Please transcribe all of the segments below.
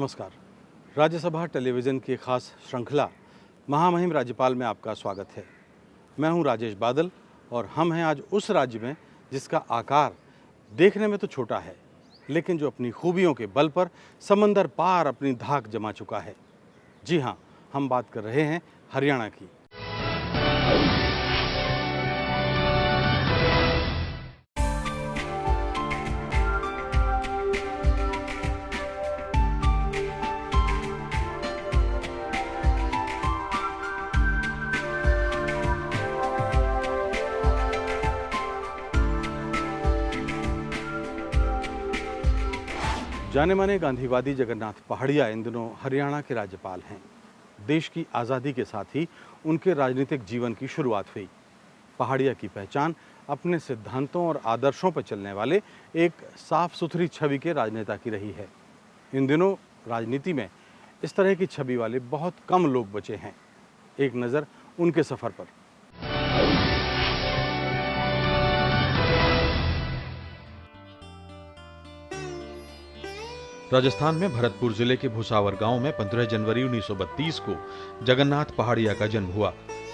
नमस्कार। राज्यसभा टेलीविज़न की खास श्रृंखला महामहिम राज्यपाल में आपका स्वागत है। मैं हूं राजेश बादल और हम हैं आज उस राज्य में जिसका आकार देखने में तो छोटा है, लेकिन जो अपनी खूबियों के बल पर समंदर पार अपनी धाक जमा चुका है। जी हां, हम बात कर रहे हैं हरियाणा की। जाने माने गांधीवादी जगन्नाथ पहाड़िया इन दिनों हरियाणा के राज्यपाल हैं। देश की आज़ादी के साथ ही उनके राजनीतिक जीवन की शुरुआत हुई। पहाड़िया की पहचान अपने सिद्धांतों और आदर्शों पर चलने वाले एक साफ सुथरी छवि के राजनेता की रही है। इन दिनों राजनीति में इस तरह की छवि वाले बहुत कम लोग बचे हैं। एक नज़र उनके सफ़र पर। राजस्थान में भरतपुर जिले के भुसावर गांव में 15 जनवरी 1932 को जगन्नाथ पहाड़िया का जन्म हुआ।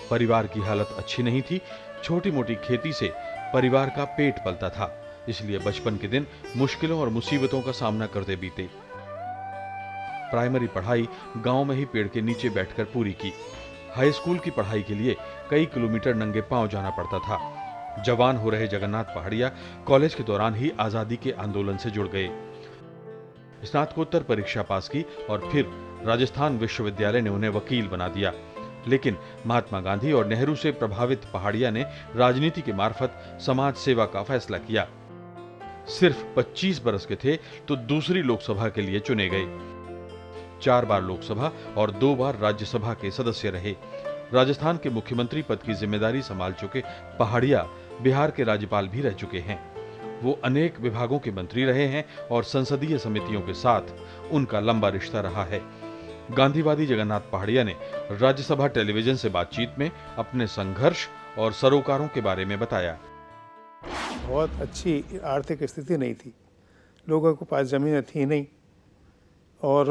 परिवार की हालत अच्छी नहीं थी। छोटी मोटी खेती से परिवार का पेट पलता था, इसलिए बचपन के दिन मुश्किलों और मुसीबतों का सामना करते बीते। प्राइमरी पढ़ाई गांव में ही पेड़ के नीचे बैठकर पूरी की। हाई स्कूल की पढ़ाई के लिए कई किलोमीटर नंगे पांव जाना पड़ता था। जवान हो रहे जगन्नाथ पहाड़िया कॉलेज के दौरान ही आजादी के आंदोलन से जुड़ गए। स्नातकोत्तर परीक्षा पास की और फिर राजस्थान विश्वविद्यालय ने उन्हें वकील बना दिया। लेकिन महात्मा गांधी और नेहरू से प्रभावित पहाड़िया ने राजनीति के मार्फत समाज सेवा का फैसला किया। सिर्फ 25 बरस के थे तो दूसरी लोकसभा के लिए चुने गए। 4 बार लोकसभा और 2 बार राज्यसभा के सदस्य रहे। राजस्थान के मुख्यमंत्री पद की जिम्मेदारी संभाल चुके पहाड़िया बिहार के राज्यपाल भी रह चुके हैं। वो अनेक विभागों के मंत्री रहे हैं और संसदीय समितियों के साथ उनका लंबा रिश्ता रहा है। गांधीवादी जगन्नाथ पहाड़िया ने राज्यसभा टेलीविजन से बातचीत में अपने संघर्ष और सरोकारों के बारे में बताया। बहुत अच्छी आर्थिक स्थिति नहीं थी, लोगों के पास जमीन थी नहीं और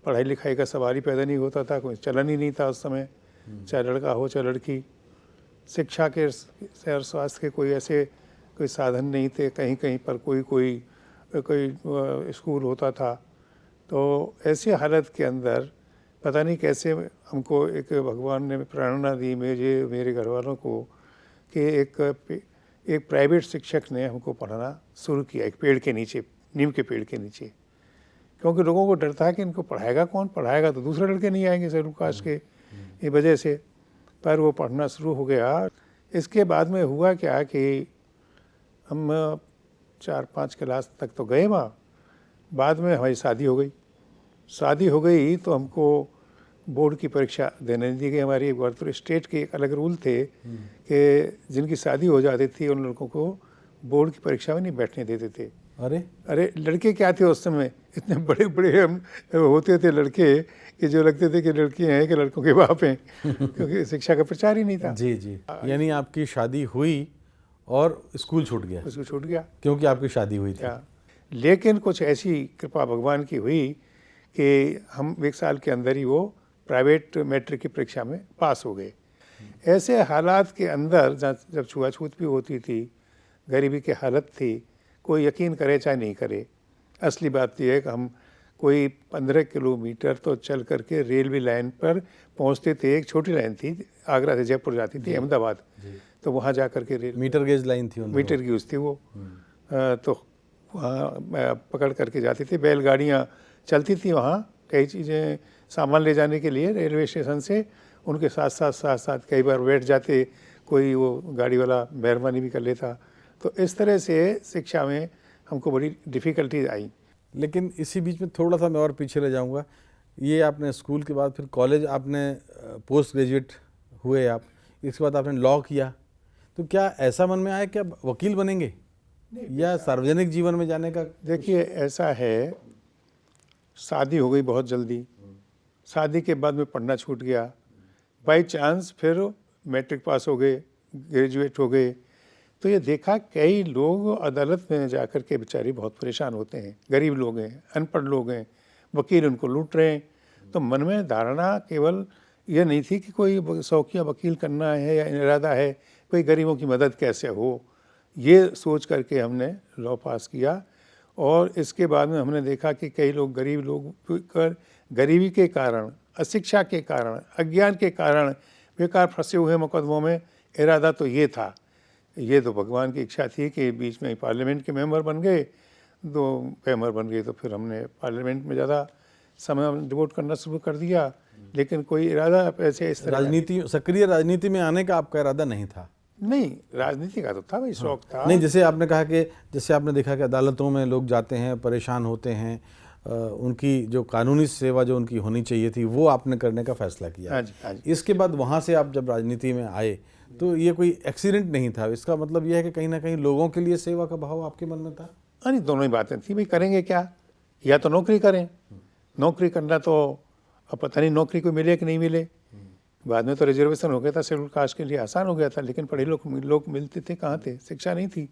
पढ़ाई लिखाई का सवाल ही पैदा नहीं होता था। कोई चलन ही नहीं था उस समय, चाहे लड़का हो चाहे लड़की। शिक्षा के और स्वास्थ्य के कोई साधन नहीं थे। कहीं कहीं पर कोई स्कूल होता था। तो ऐसी हालत के अंदर पता नहीं कैसे हमको एक भगवान ने प्रेरणा दी मेरे घर वालों को कि एक प्राइवेट शिक्षक ने हमको पढ़ाना शुरू किया, एक पेड़ के नीचे, नीम के पेड़ के नीचे। क्योंकि लोगों को डर था कि इनको पढ़ाएगा कौन, पढ़ाएगा तो दूसरे लड़के नहीं आएंगे शेड्यूल कास्ट के, ये वजह से। पर वो पढ़ना शुरू हो गया। इसके बाद में हुआ क्या कि हम 4-5 क्लास तक तो गए वहाँ। बाद में हमारी शादी हो गई तो हमको बोर्ड की परीक्षा देने नहीं दी गई। हमारी एक बार तो स्टेट के एक अलग रूल थे कि जिनकी शादी हो जाती थी उन लड़कों को बोर्ड की परीक्षा में नहीं बैठने देते थे। अरे लड़के क्या थे उस समय, इतने बड़े बड़े हम होते थे लड़के कि जो लगते थे कि लड़कियाँ हैं कि लड़कों के बाप हैं, क्योंकि शिक्षा का प्रचार ही नहीं था। जी। यानी आपकी शादी हुई और स्कूल छूट गया क्योंकि आपकी शादी हुई थी। लेकिन कुछ ऐसी कृपा भगवान की हुई कि हम 1 साल के अंदर ही वो प्राइवेट मैट्रिक की परीक्षा में पास हो गए। ऐसे हालात के अंदर जब छुआछूत भी होती थी, गरीबी की हालत थी, कोई यकीन करे चाहे नहीं करे, असली बात यह है कि हम कोई 15 किलोमीटर तो चल करके रेलवे लाइन पर पहुंचते थे। एक छोटी लाइन थी, आगरा से जयपुर जाती थी, अहमदाबाद। तो वहाँ जा कर के मीटर गेज लाइन थी, मीटर गेज थी वो। तो वहाँ पकड़ करके जाती थी। बैलगाड़ियाँ चलती थी वहाँ, कई चीज़ें सामान ले जाने के लिए रेलवे स्टेशन से। उनके साथ कई बार बैठ जाते, कोई वो गाड़ी वाला मेहरबानी भी कर लेता। तो इस तरह से शिक्षा में हमको बड़ी डिफ़िकल्टीज आई। लेकिन इसी बीच में थोड़ा सा मैं और पीछे ले जाऊंगा। ये आपने स्कूल के बाद फिर कॉलेज, आपने पोस्ट ग्रेजुएट हुए आप, इसके बाद आपने लॉ किया। तो क्या ऐसा मन में आया कि अब वकील बनेंगे या सार्वजनिक जीवन में जाने का? देखिए ऐसा है, शादी हो गई बहुत जल्दी। शादी के बाद में पढ़ना छूट गया। बाई चांस फिर मैट्रिक पास हो गए, ग्रेजुएट हो गए। तो ये देखा कई लोग अदालत में जाकर के बेचारे बहुत परेशान होते हैं। गरीब लोग हैं, अनपढ़ लोग हैं, वकील उनको लूट रहे हैं। तो मन में धारणा केवल यह नहीं थी कि कोई शौकिया वकील करना है या इरादा है कोई गरीबों की मदद कैसे हो, ये सोच करके हमने लॉ पास किया। और इसके बाद में हमने देखा कि कई लोग गरीब लोग कर गरीबी के कारण, अशिक्षा के कारण, अज्ञान के कारण बेकार फंसे हुए मुकदमों में। इरादा तो ये था, ये तो भगवान की इच्छा थी कि बीच में पार्लियामेंट के मेंबर बन गए, 2 मेंबर बन गए, तो फिर हमने पार्लियामेंट में ज़्यादा समय डिवोट करना शुरू कर दिया। लेकिन कोई इरादा ऐसे इस तरह राजनीति, सक्रिय राजनीति में आने का आपका इरादा नहीं था? नहीं, राजनीति का तो था भाई, शौक था। नहीं, जैसे आपने कहा कि जैसे आपने देखा कि अदालतों में लोग जाते हैं, परेशान होते हैं, उनकी जो कानूनी सेवा जो उनकी होनी चाहिए थी वो आपने करने का फैसला किया। हाँ जी, हाँ जी। इसके बाद वहाँ से आप जब राजनीति में आए तो ये कोई एक्सीडेंट नहीं था, इसका मतलब ये है कि कहीं ना कहीं लोगों के लिए सेवा का भाव आपके मन में था? हाँ नहीं, दोनों ही बातें थी भाई, करेंगे क्या, या तो नौकरी करें, नौकरी करना तो अब पता नहीं नौकरी को मिले कि नहीं मिले। बाद में तो रिजर्वेशन हो गया था, शेड्यूल कास्ट के लिए आसान हो गया था, लेकिन पढ़े लोग मिलते थे कहाँ थे, शिक्षा नहीं थी।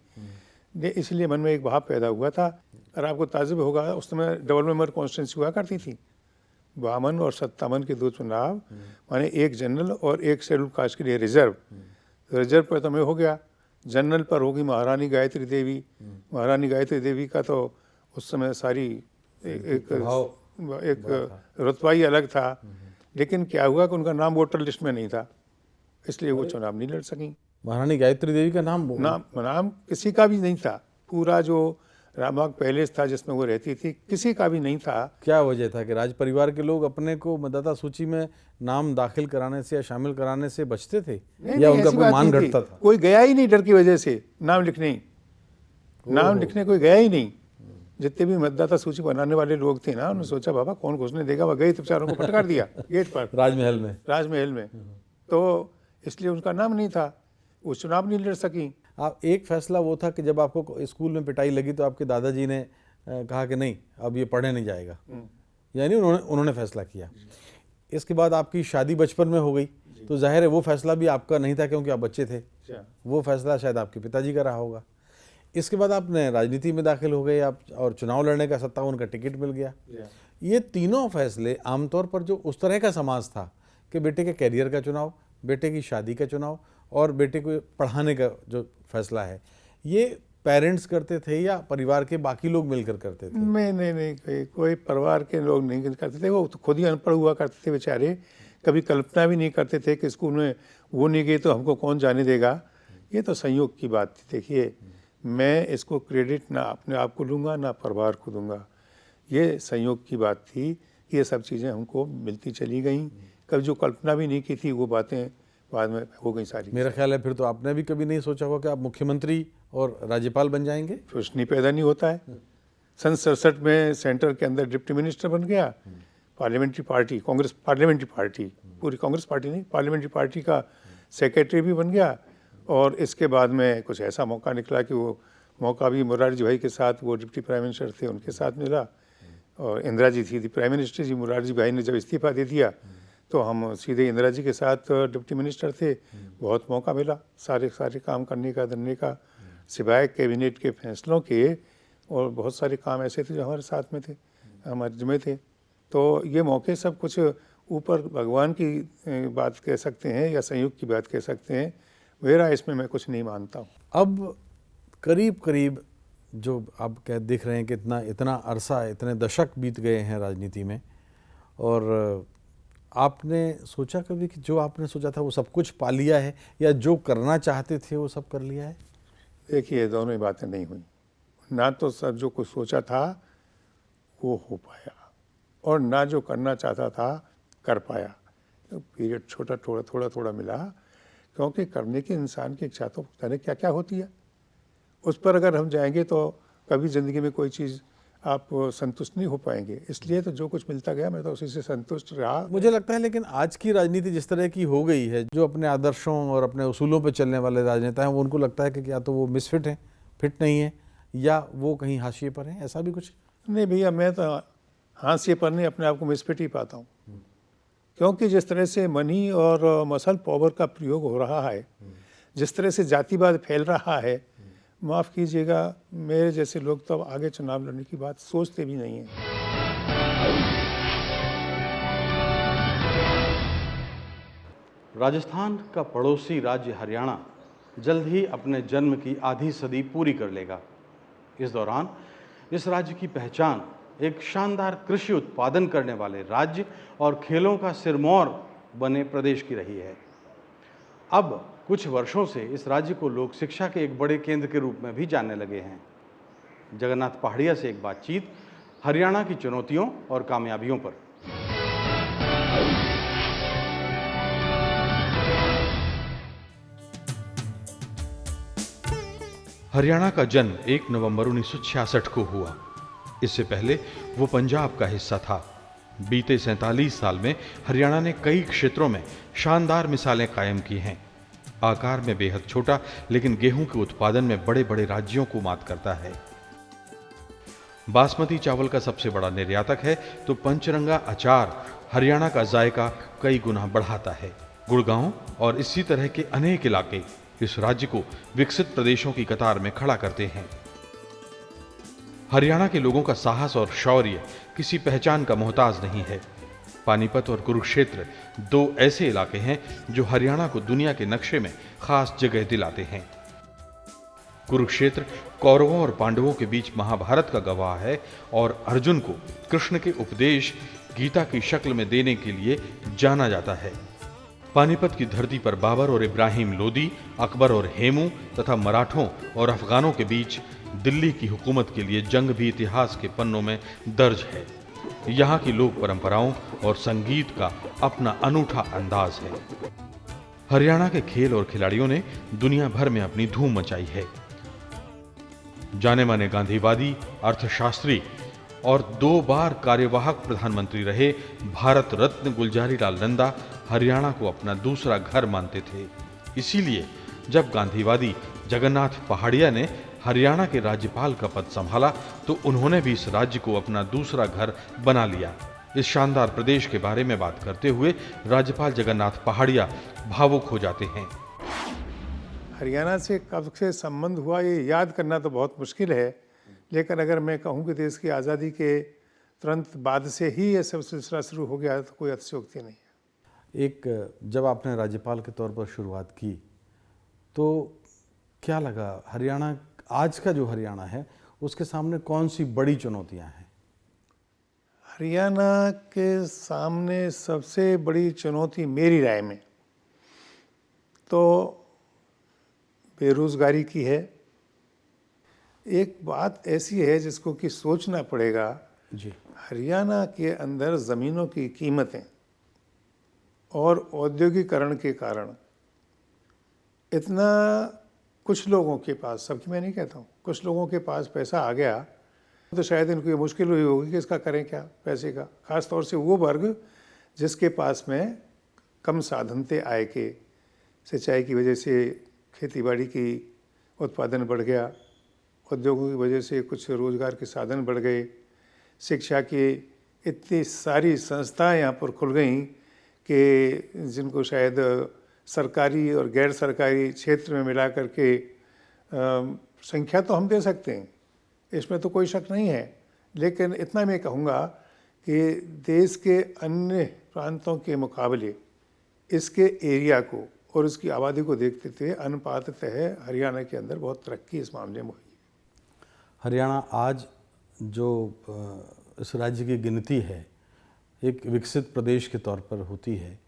इसलिए मन में एक भाव पैदा हुआ था। और आपको ताजुब होगा, उस समय डबल मेंबर कॉन्स्टिट्यूंसी हुआ करती थी, 52 और 57 के 2 चुनाव, माने एक जनरल और एक शेड्यूल कास्ट के लिए रिजर्व। रिजर्व पर तो मैं हो गया, जनरल पर होगी महारानी गायत्री देवी। महारानी गायत्री देवी का तो उस समय सारी एक रुतबा ही अलग था। लेकिन क्या हुआ कि उनका नाम वोटर लिस्ट में नहीं था, इसलिए वो चुनाव नहीं लड़ सकी। महारानी गायत्री देवी का नाम किसी का भी नहीं था। पूरा जो रामबाग पैलेस था जिसमें वो रहती थी, किसी का भी नहीं था। क्या वजह था कि राज परिवार के लोग अपने को मतदाता सूची में नाम दाखिल कराने से या शामिल कराने से बचते थे, या उनका कोई मान घटता था? कोई गया ही नहीं डर की वजह से, नाम लिखने कोई गया ही नहीं। जितने भी मतदाता सूची बनाने वाले लोग थे ना, उन्होंने सोचा बाबा कौन घुसने देगा, वह गए तो बेचारों को फटकार दिया गेट पर, राजमहल में। तो इसलिए उनका नाम नहीं था, वो चुनाव नहीं लड़ सकी। आप एक फैसला वो था कि जब आपको स्कूल में पिटाई लगी तो आपके दादाजी ने कहा कि नहीं अब ये पढ़ने नहीं जाएगा, यानी उन्होंने फैसला किया। इसके बाद आपकी शादी बचपन में हो गई, तो जाहिर है वो फैसला भी आपका नहीं था क्योंकि आप बच्चे थे, वो फैसला शायद आपके पिताजी का रहा होगा। इसके बाद आपने राजनीति में दाखिल हो गए आप, और चुनाव लड़ने का 57 का टिकट मिल गया। ये तीनों फैसले आमतौर पर जो उस तरह का समाज था कि बेटे के कैरियर का चुनाव, बेटे की शादी का चुनाव और बेटे को पढ़ाने का जो फैसला है, ये पेरेंट्स करते थे या परिवार के बाकी लोग मिलकर करते थे? नहीं, कोई परिवार के लोग नहीं करते थे, वो तो खुद ही अनपढ़ हुआ करते थे बेचारे। कभी कल्पना भी नहीं करते थे कि स्कूल में वो नहीं गए तो हमको कौन जाने देगा। ये तो संयोग की बात थी। देखिए, मैं इसको क्रेडिट ना अपने आप को दूंगा ना परिवार को दूंगा, ये संयोग की बात थी। ये सब चीज़ें हमको मिलती चली गईं, कभी जो कल्पना भी नहीं की थी वो बातें बाद में हो गई सारी। मेरा ख्याल है फिर तो आपने भी कभी नहीं सोचा होगा कि आप मुख्यमंत्री और राज्यपाल बन जाएंगे? प्रश्न ही पैदा नहीं होता है। सन 67 में सेंटर के अंदर डिप्टी मिनिस्टर बन गया। Parliamentary party, Congress parliamentary party, पूरी कांग्रेस पार्टी नहीं, पार्लियामेंट्री पार्टी का सेक्रेटरी भी बन गया। और इसके बाद में कुछ ऐसा मौका निकला कि वो मौका भी मुरारजी भाई के साथ, वो डिप्टी प्राइम मिनिस्टर थे, उनके साथ मिला। और इंदिरा जी थी प्राइम मिनिस्टर जी। मुरारजी भाई ने जब इस्तीफा दे दिया तो हम सीधे इंदिरा जी के साथ डिप्टी मिनिस्टर थे। बहुत मौका मिला सारे काम करने का, धरने का, सिवाय कैबिनेट के फैसलों के। और बहुत सारे काम ऐसे थे जो हमारे साथ में थे, हमारे जिम्मे थे। तो ये मौके सब कुछ ऊपर भगवान की बात कह सकते हैं या संयोग की बात कह सकते हैं। मेरा इसमें मैं कुछ नहीं मानता हूँ। अब करीब जो आप देख रहे हैं कि इतना अरसा, इतने दशक बीत गए हैं राजनीति में, और आपने सोचा कभी कि जो आपने सोचा था वो सब कुछ पा लिया है, या जो करना चाहते थे वो सब कर लिया है? देखिए, दोनों ही बातें नहीं हुई। ना तो सब जो कुछ सोचा था वो हो पाया, और ना जो करना चाहता था कर पाया। तो पीरियड छोटा थोड़ा मिला, क्योंकि करने की इंसान की इच्छा तो पता नहीं क्या क्या होती है। उस पर अगर हम जाएंगे तो कभी ज़िंदगी में कोई चीज़ आप संतुष्ट नहीं हो पाएंगे। इसलिए तो जो कुछ मिलता गया मैं तो उसी से संतुष्ट रहा। मुझे लगता है लेकिन आज की राजनीति जिस तरह की हो गई है, जो अपने आदर्शों और अपने उसूलों पर चलने वाले राजनेता हैं, वो उनको लगता है कि या तो वो मिसफिट हैं, फिट नहीं है, या वो कहीं हाशिए पर हैं। ऐसा भी कुछ नहीं भैया, मैं तो हाशिए पर नहीं, अपने आप को मिसफिट ही पाता हूँ। क्योंकि जिस तरह से मनी और मसल पावर का प्रयोग हो रहा है, जिस तरह से जातिवाद फैल रहा है, माफ़ कीजिएगा, मेरे जैसे लोग तो आगे चुनाव लड़ने की बात सोचते भी नहीं हैं। राजस्थान का पड़ोसी राज्य हरियाणा जल्द ही अपने जन्म की आधी सदी पूरी कर लेगा। इस दौरान इस राज्य की पहचान एक शानदार कृषि उत्पादन करने वाले राज्य और खेलों का सिरमौर बने प्रदेश की रही है। अब कुछ वर्षों से इस राज्य को लोक शिक्षा के एक बड़े केंद्र के रूप में भी जानने लगे हैं। जगन्नाथ पहाड़िया से एक बातचीत हरियाणा की चुनौतियों और कामयाबियों पर। हरियाणा का जन्म 1 नवंबर 1966 को हुआ। इससे पहले वो पंजाब का हिस्सा था। बीते 47 साल में हरियाणा ने कई क्षेत्रों में शानदार मिसालें कायम की हैं। आकार में बेहद छोटा, लेकिन गेहूं के उत्पादन में बड़े बड़े राज्यों को मात करता है। बासमती चावल का सबसे बड़ा निर्यातक है, तो पंचरंगा अचार हरियाणा का जायका कई गुना बढ़ाता है। गुड़गांव और इसी तरह के अनेक इलाके इस राज्य को विकसित प्रदेशों की कतार में खड़ा करते हैं। हरियाणा के लोगों का साहस और शौर्य किसी पहचान का मोहताज नहीं है। पानीपत और कुरुक्षेत्र दो ऐसे इलाके हैं जो हरियाणा को दुनिया के नक्शे में खास जगह दिलाते हैं। कुरुक्षेत्र कौरवों और पांडवों के बीच महाभारत का गवाह है और अर्जुन को कृष्ण के उपदेश गीता की शक्ल में देने के लिए जाना जाता है। पानीपत की धरती पर बाबर और इब्राहिम लोदी, अकबर और हेमू तथा मराठों और अफगानों के बीच दिल्ली की हुकूमत के लिए जंग भी इतिहास के पन्नों में दर्ज है। यहाँ की लोक परंपराओं और संगीत का अपना अनूठा अंदाज है। हरियाणा के खेल और खिलाड़ियों ने दुनिया भर में अपनी धूम मचाई है। जाने माने गांधीवादी, अर्थशास्त्री और 2 बार कार्यवाहक प्रधानमंत्री रहे भारत रत्न गुलजारी लाल नंदा हरियाणा को अपना दूसरा घर मानते थे। इसीलिए जब गांधीवादी जगन्नाथ पहाड़िया ने हरियाणा के राज्यपाल का पद संभाला, तो उन्होंने भी इस राज्य को अपना दूसरा घर बना लिया। इस शानदार प्रदेश के बारे में बात करते हुए राज्यपाल जगन्नाथ पहाड़िया भावुक हो जाते हैं। हरियाणा से कब से संबंध हुआ ये याद करना तो बहुत मुश्किल है, लेकिन अगर मैं कहूँ कि देश की आज़ादी के तुरंत बाद से ही ये सब सिलसिला शुरू हो गया तो कोई अतिशयोक्ति नहीं है। जब आपने राज्यपाल के तौर पर शुरुआत की तो क्या लगा, हरियाणा आज का जो हरियाणा है उसके सामने कौन सी बड़ी चुनौतियां हैं? हरियाणा के सामने सबसे बड़ी चुनौती मेरी राय में तो बेरोजगारी की है। एक बात ऐसी है जिसको कि सोचना पड़ेगा जी। हरियाणा के अंदर ज़मीनों की कीमतें और औद्योगिकरण के कारण इतना कुछ लोगों के पास, सबकी मैं नहीं कहता हूँ, कुछ लोगों के पास पैसा आ गया तो शायद इनको ये मुश्किल हुई होगी कि इसका करें क्या पैसे का। ख़ास तौर से वो वर्ग जिसके पास में कम साधन थे आय के, सिंचाई की वजह से खेतीबाड़ी की उत्पादन बढ़ गया, उद्योगों की वजह से कुछ रोज़गार के साधन बढ़ गए, शिक्षा की इतनी सारी संस्थाएं यहाँ पर खुल गईं कि जिनको शायद सरकारी और गैर सरकारी क्षेत्र में मिला करके संख्या तो हम दे सकते हैं, इसमें तो कोई शक नहीं है। लेकिन इतना मैं कहूँगा कि देश के अन्य प्रांतों के मुकाबले इसके एरिया को और उसकी आबादी को देखते थे अनुपाततः हरियाणा के अंदर बहुत तरक्की इस मामले में हुई। हरियाणा आज जो इस राज्य की गिनती है एक विकसित प्रदेश के तौर पर होती है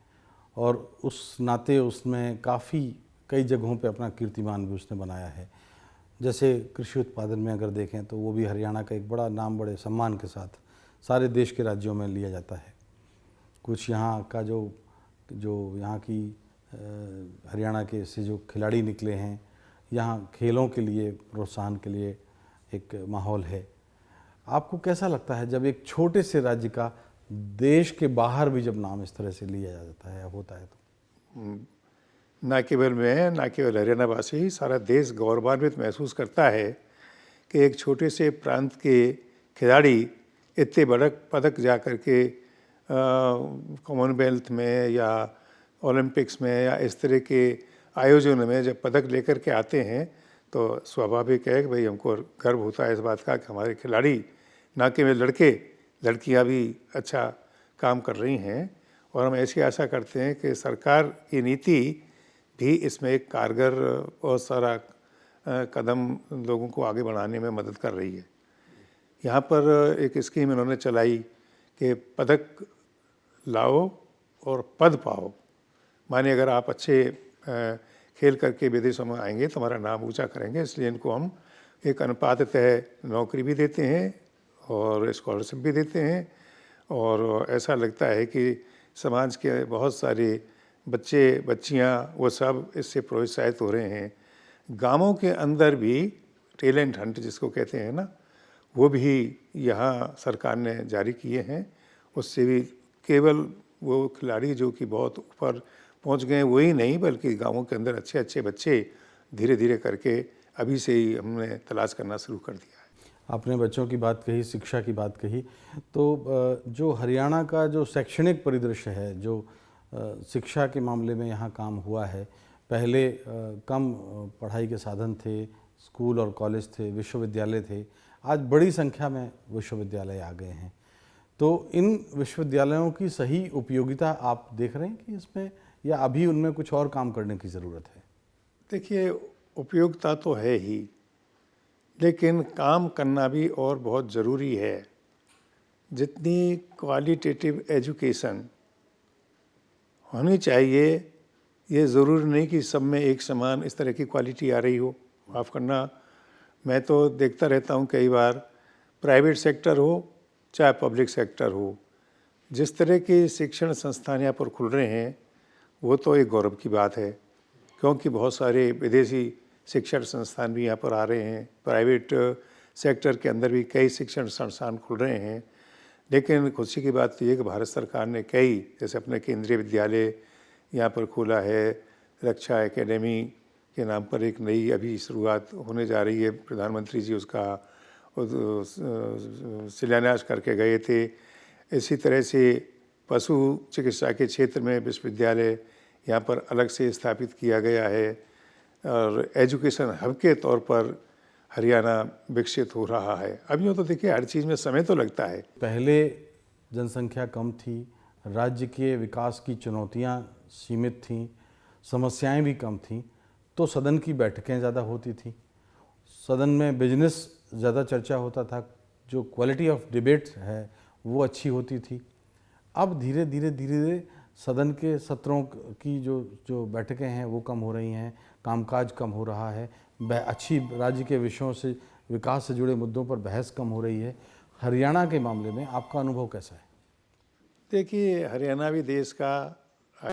और उस नाते उसमें कई जगहों पे अपना कीर्तिमान भी उसने बनाया है। जैसे कृषि उत्पादन में अगर देखें तो वो भी हरियाणा का एक बड़ा नाम बड़े सम्मान के साथ सारे देश के राज्यों में लिया जाता है। कुछ यहाँ का जो यहाँ की हरियाणा के से जो खिलाड़ी निकले हैं, यहाँ खेलों के लिए प्रोत्साहन के लिए एक माहौल है। आपको कैसा लगता है जब एक छोटे से राज्य का देश के बाहर भी जब नाम इस तरह से लिया जाता है, होता है तो? न केवल मैं, न केवल हरियाणा वासी, सारा देश गौरवान्वित महसूस करता है कि एक छोटे से प्रांत के खिलाड़ी इतने बड़े पदक जा कर के कॉमनवेल्थ में या ओलंपिक्स में या इस तरह के आयोजनों में जब पदक लेकर के आते हैं तो स्वाभाविक है कि भाई हमको गर्व होता है इस बात का कि हमारे खिलाड़ी, ना केवल लड़के, लड़कियां भी अच्छा काम कर रही हैं और हम ऐसी आशा करते हैं कि सरकार की नीति भी इसमें एक कारगर बहुत सारा कदम लोगों को आगे बढ़ाने में मदद कर रही है। यहाँ पर एक स्कीम इन्होंने चलाई कि पदक लाओ और पद पाओ। माने अगर आप अच्छे खेल करके विदेशों में आएंगे तो हमारा नाम ऊंचा करेंगे, इसलिए इनको हम एक अनुपाततः नौकरी भी देते हैं और स्कॉलरशिप भी देते हैं। और ऐसा लगता है कि समाज के बहुत सारे बच्चे बच्चियां वो सब इससे प्रोत्साहित हो रहे हैं। गांवों के अंदर भी टैलेंट हंट जिसको कहते हैं ना, वो भी यहाँ सरकार ने जारी किए हैं। उससे भी केवल वो खिलाड़ी जो कि बहुत ऊपर पहुँच गए वही नहीं, बल्कि गांवों के अंदर अच्छे अच्छे बच्चे धीरे धीरे करके अभी से ही हमने तलाश करना शुरू कर दिया है। आपने बच्चों की बात कही, शिक्षा की बात कही, तो जो हरियाणा का जो शैक्षणिक परिदृश्य है, जो शिक्षा के मामले में यहाँ काम हुआ है, पहले कम पढ़ाई के साधन थे, स्कूल और कॉलेज थे, विश्वविद्यालय थे, आज बड़ी संख्या में विश्वविद्यालय आ गए हैं। तो इन विश्वविद्यालयों की सही उपयोगिता आप देख रहे हैं कि इसमें, या अभी उनमें कुछ और काम करने की ज़रूरत है? देखिए, उपयोगिता तो है ही, लेकिन काम करना भी और बहुत ज़रूरी है। जितनी क्वालिटेटिव एजुकेशन होनी चाहिए, ये ज़रूरी नहीं कि सब में एक समान इस तरह की क्वालिटी आ रही हो। माफ़ करना, मैं तो देखता रहता हूँ कई बार, प्राइवेट सेक्टर हो चाहे पब्लिक सेक्टर हो, जिस तरह के शिक्षण संस्थान यहाँ पर खुल रहे हैं वो तो एक गौरव की बात है, क्योंकि बहुत सारे विदेशी शिक्षण संस्थान भी यहाँ पर आ रहे हैं। प्राइवेट सेक्टर के अंदर भी कई शिक्षण संस्थान खुल रहे हैं। लेकिन खुशी की बात यह है कि भारत सरकार ने कई, जैसे अपने केंद्रीय विद्यालय यहाँ पर खोला है, रक्षा एकेडमी के नाम पर एक नई अभी शुरुआत होने जा रही है। प्रधानमंत्री जी उसका शिलान्यास करके गए थे। इसी तरह से पशु चिकित्सा के क्षेत्र में विश्वविद्यालय यहाँ पर अलग से स्थापित किया गया है और एजुकेशन हब के तौर पर हरियाणा विकसित हो रहा है। अब यूँ तो देखिए, हर चीज़ में समय तो लगता है। पहले जनसंख्या कम थी, राज्य के विकास की चुनौतियाँ सीमित थीं, समस्याएं भी कम थीं, तो सदन की बैठकें ज़्यादा होती थी, सदन में बिजनेस ज़्यादा चर्चा होता था, जो क्वालिटी ऑफ डिबेट है वो अच्छी होती थी। अब धीरे धीरे सदन के सत्रों की जो बैठकें हैं वो कम हो रही हैं, कामकाज कम हो रहा है, अच्छी राज्य के विषयों से, विकास से जुड़े मुद्दों पर बहस कम हो रही है। हरियाणा के मामले में आपका अनुभव कैसा है? देखिए, हरियाणा भी देश का